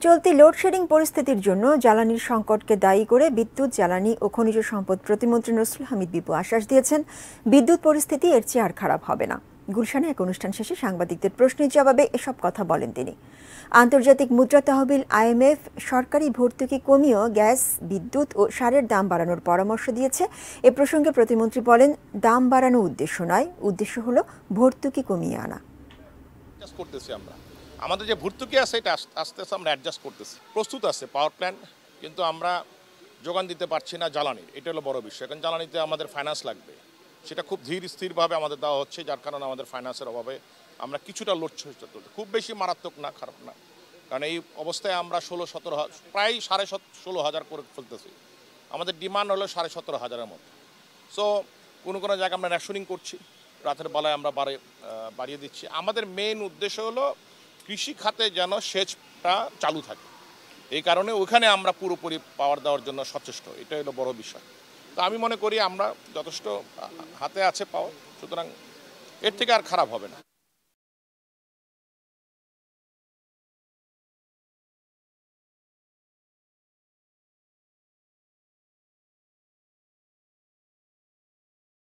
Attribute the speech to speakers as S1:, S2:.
S1: চলতি লোডশেডিং পরিস্থিতির জন্য জ্বালানির সংকটকে দায়ী করে বিদ্যুৎ, জ্বালানি ও খনিজ সম্পদ প্রতিমন্ত্রী নসরুল হামিদ বিপু আশ্বাস দিয়েছেন, বিদ্যুৎ পরিস্থিতি এর চেয়ে আর খারাপ হবে না। গুলশানে এক অনুষ্ঠান শেষে সাংবাদিকদের প্রশ্নের জবাবে এসব কথা বলেন তিনি। আন্তর্জাতিক মুদ্রা তহবিল IMF সরকারি ভর্তুকি কমিয়েও গ্যাস, বিদ্যুৎ ও সারের দাম বাড়ানোর পরামর্শ দিয়েছে। এ প্রসঙ্গে প্রতিমন্ত্রী বলেন, দাম বাড়ানো উদ্দেশ্য নয়, উদ্দেশ্য হলো ভর্তুকি কমিয়ে আনা।
S2: আমাদের যে ভর্তুকি আছে এটা আস্তে আস্তে আমরা অ্যাডজাস্ট করতেছি, প্রস্তুত আছে পাওয়ার প্ল্যান্ট, কিন্তু আমরা যোগান দিতে পারছি না জ্বালানির। এটা হলো বড় বিষয়, কারণ জ্বালানিতে আমাদের ফাইন্যান্স লাগবে, সেটা খুব ধীর স্থিরভাবে আমাদের দেওয়া হচ্ছে, যার কারণে আমাদের ফাইন্যান্সের অভাবে আমরা কিছুটা লোড চলছে, খুব বেশি মারাত্মক না, খারাপ না। কারণ এই অবস্থায় আমরা 16-17 প্রায় 16,500 করে ফেলতেছি। আমাদের ডিমান্ড হলো 17,500-এর মতো। সো কোনো কোনো জায়গায় আমরা রেশনিং করছি, রাতের বেলায় আমরা বাড়িয়ে দিচ্ছি। আমাদের মেইন উদ্দেশ্য হলো কৃষি খাতে যেন সেচটা চালু থাকে, এই কারণে ওইখানে আমরা পুরোপুরি পাওয়ার দেওয়ার জন্য সচেষ্ট, এটা হলো বড় বিষয়। তো আমি মনে করি আমরা যথেষ্ট হাতে আছে পাওয়ার, সুতরাং এর থেকে আর খারাপ হবে না।